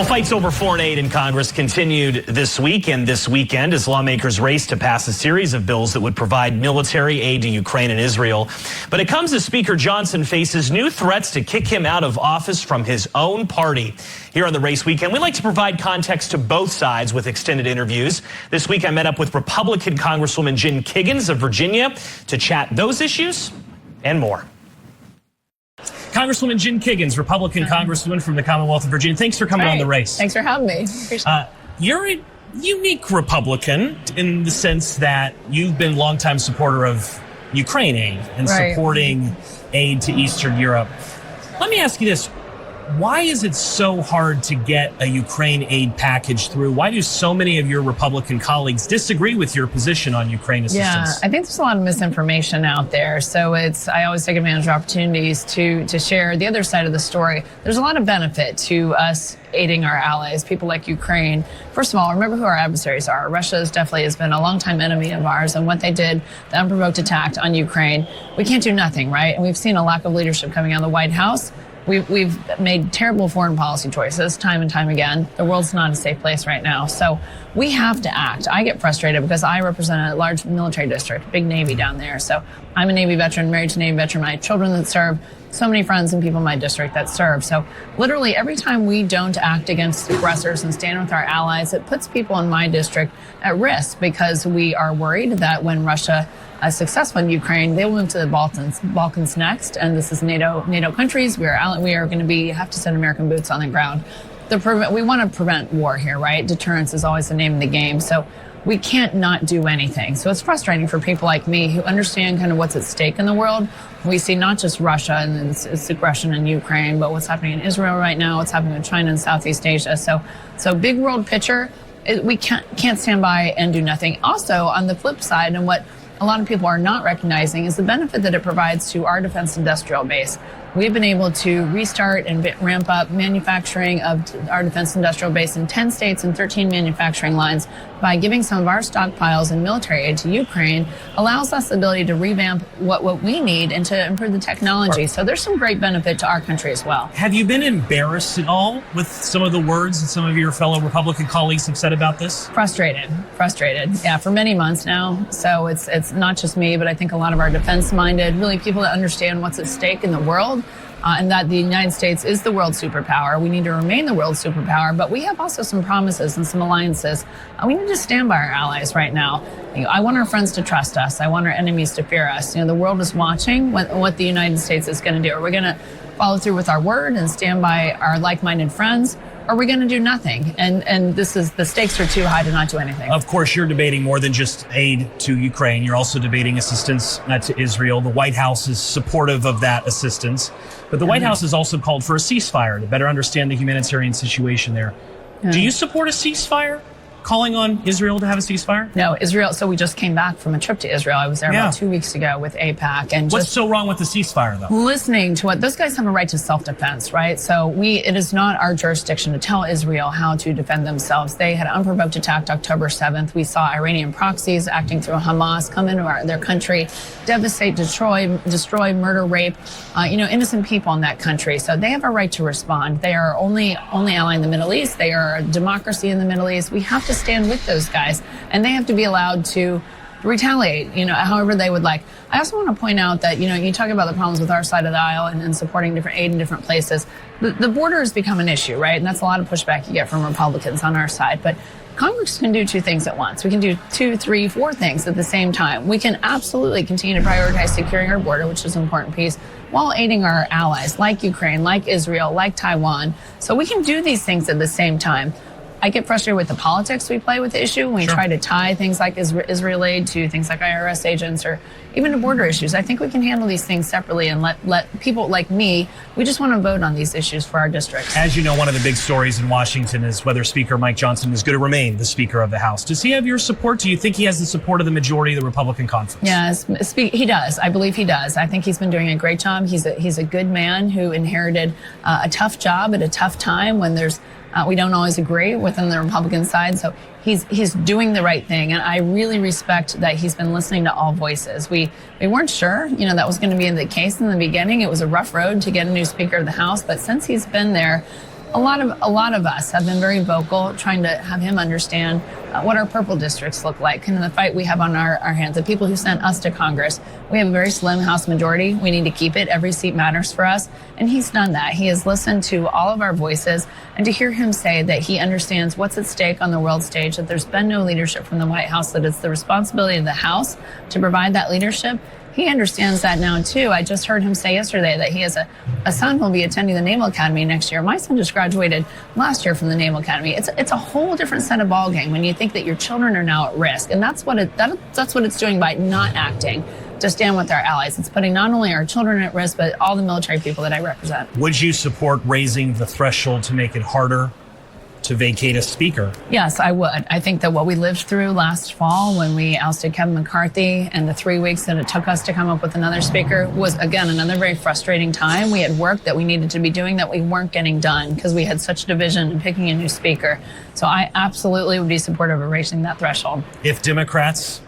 Well, fights over foreign aid in Congress continued this week and this weekend as lawmakers raced to pass a series of bills that would provide military aid to Ukraine and Israel. But it comes as Speaker Johnson faces new threats to kick him out of office from his own party. Here on the race weekend, we like to provide context to both sides with extended interviews. This week, I met up with Republican Congresswoman Kiggans of Virginia to chat those issues and more. Congresswoman Kiggans, Republican Congresswoman from the Commonwealth of Virginia. Thanks for coming on the race. Thanks for having me. You're a unique Republican in the sense that you've been a longtime supporter of Ukraine aid and supporting aid to Eastern Europe. Let me ask you this. Why is it so hard to get a Ukraine aid package through? Why do so many of your Republican colleagues disagree with your position on Ukraine assistance? Yeah, I think there's a lot of misinformation out there. So I always take advantage of opportunities to share the other side of the story. There's a lot of benefit to us aiding our allies, people like Ukraine. First of all, remember who our adversaries are. Russia has been a longtime enemy of ours, and what they did, the unprovoked attack on Ukraine, we can't do nothing, right? And we've seen a lack of leadership coming out of the White House. We've made terrible foreign policy choices time and time again. The world's not a safe place right now. So we have to act. I get frustrated because I represent a large military district, big Navy down there. So I'm a Navy veteran, married to a Navy veteran, my children that serve, so many friends and people in my district that serve. So literally every time we don't act against aggressors and stand with our allies, it puts people in my district at risk because we are worried that when Russia is successful in Ukraine, they will move to the Balkans next. And this is NATO countries. We are going to have to send American boots on the ground. We want to prevent war here, right? Deterrence is always the name of the game. So we can't not do anything. So it's frustrating for people like me who understand kind of what's at stake in the world. We see not just Russia and its aggression in Ukraine, but what's happening in Israel right now, what's happening in China and Southeast Asia. So big world picture, we can't stand by and do nothing. Also, on the flip side, and what a lot of people are not recognizing is the benefit that it provides to our defense industrial base. We've been able to restart and ramp up manufacturing of our defense industrial base in 10 states and 13 manufacturing lines by giving some of our stockpiles and military aid to Ukraine, allows us the ability to revamp what we need and to improve the technology. So there's some great benefit to our country as well. Have you been embarrassed at all with some of the words that some of your fellow Republican colleagues have said about this? Frustrated. Yeah, for many months now. So it's not just me, but I think a lot of our defense-minded, really people that understand what's at stake in the world. And that the United States is the world superpower. We need to remain the world superpower, but we have also some promises and some alliances. We need to stand by our allies right now. I want our friends to trust us. I want our enemies to fear us. The world is watching what the United States is going to do. Are we going to follow through with our word and stand by our like-minded friends? Or are we going to do nothing? And the stakes are too high to not do anything. Of course, you're debating more than just aid to Ukraine. You're also debating assistance to Israel. The White House is supportive of that assistance. But the White House has also called for a ceasefire to better understand the humanitarian situation there. Do you support a ceasefire? Calling on Israel to have a ceasefire? No, Israel. So we just came back from a trip to Israel. I was there about 2 weeks ago with AIPAC. And what's so wrong with the ceasefire, though? Listening to what those guys have a right to self-defense, right? So it is not our jurisdiction to tell Israel how to defend themselves. They had unprovoked attacked October 7th. We saw Iranian proxies acting through Hamas come into their country, devastate, destroy, murder, rape, innocent people in that country. So they have a right to respond. They are only ally in the Middle East. They are a democracy in the Middle East. We have to stand with those guys, and they have to be allowed to retaliate, however they would like. I also want to point out that, you talk about the problems with our side of the aisle and supporting different aid in different places. The border has become an issue, right? And that's a lot of pushback you get from Republicans on our side. But Congress can do two things at once. We can do 2, 3, 4 things at the same time. We can absolutely continue to prioritize securing our border, which is an important piece, while aiding our allies like Ukraine, like Israel, like Taiwan. So we can do these things at the same time. I get frustrated with the politics we play with the issue when we try to tie things like Israel aid to things like IRS agents or even to border issues. I think we can handle these things separately and let people like me, we just want to vote on these issues for our district. As you know, one of the big stories in Washington is whether Speaker Mike Johnson is going to remain the Speaker of the House. Does he have your support? Do you think he has the support of the majority of the Republican conference? Yes, he does. I believe he does. I think he's been doing a great job. He's a good man who inherited a tough job at a tough time when we don't always agree within the Republican side. So he's doing the right thing. And I really respect that he's been listening to all voices. We weren't sure, that was going to be the case in the beginning. It was a rough road to get a new Speaker of the House. But since he's been there, a lot of us have been very vocal, trying to have him understand what our purple districts look like, and the fight we have on our hands. The people who sent us to Congress, we have a very slim House majority. We need to keep it. Every seat matters for us, and he's done that. He has listened to all of our voices, and to hear him say that he understands what's at stake on the world stage, that there's been no leadership from the White House, that it's the responsibility of the House to provide that leadership. He understands that now, too. I just heard him say yesterday that he has a son who will be attending the Naval Academy next year. My son just graduated last year from the Naval Academy. It's a whole different set of ballgame when you think that your children are now at risk. And that's what it's doing by not acting to stand with our allies. It's putting not only our children at risk, but all the military people that I represent. Would you support raising the threshold to make it harder to vacate a speaker? Yes, I would. I think that what we lived through last fall when we ousted Kevin McCarthy and the 3 weeks that it took us to come up with another speaker was, again, another very frustrating time. We had work that we needed to be doing that we weren't getting done because we had such division in picking a new speaker. So I absolutely would be supportive of raising that threshold. If Democrats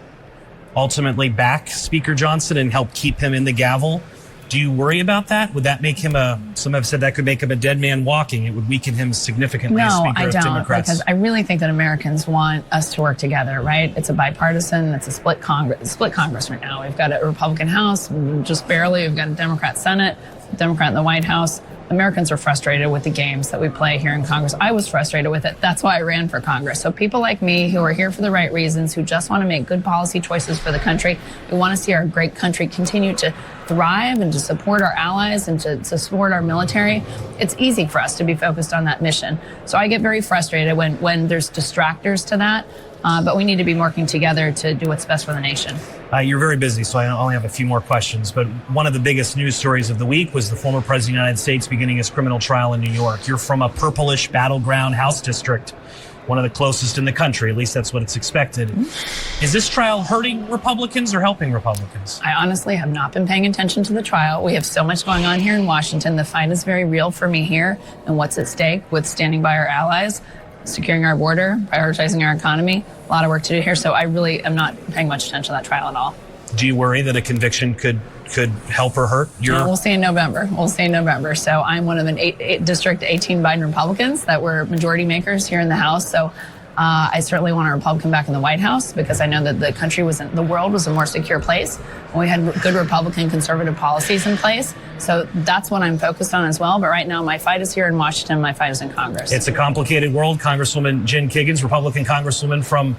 ultimately back Speaker Johnson and help keep him in the gavel, do you worry about that? Would that make him some have said that could make him a dead man walking. It would weaken him significantly as No, Speaker I of don't, Democrats. because I really think that Americans want us to work together, right? It's a bipartisan, it's a split Congress right now. We've got a Republican House, just barely. We've got a Democrat Senate, a Democrat in the White House. Americans are frustrated with the games that we play here in Congress. I was frustrated with it. That's why I ran for Congress. So people like me who are here for the right reasons, who just want to make good policy choices for the country, who want to see our great country continue to thrive and to support our allies and to support our military, it's easy for us to be focused on that mission. So I get very frustrated when there's distractors to that. But we need to be working together to do what's best for the nation. You're very busy, so I only have a few more questions. But one of the biggest news stories of the week was the former president of the United States beginning his criminal trial in New York. You're from a purplish battleground House district, one of the closest in the country. At least that's what it's expected. Mm-hmm. Is this trial hurting Republicans or helping Republicans? I honestly have not been paying attention to the trial. We have so much going on here in Washington. The fight is very real for me here, and what's at stake with standing by our allies, securing our border, prioritizing our economy. A lot of work to do here, so I really am not paying much attention to that trial at all. Do you worry that a conviction could help or hurt? We'll see in November. So I'm one of the District 18 Biden Republicans that were majority makers here in the House. So I certainly want a Republican back in the White House because I know that the world was a more secure place when we had good Republican conservative policies in place. So that's what I'm focused on as well. But right now, my fight is here in Washington. My fight is in Congress. It's a complicated world. Congresswoman Jen Kiggans, Republican Congresswoman from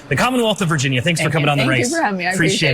the Commonwealth of Virginia. Thanks for coming on the race. Thank you for having me. I appreciate it.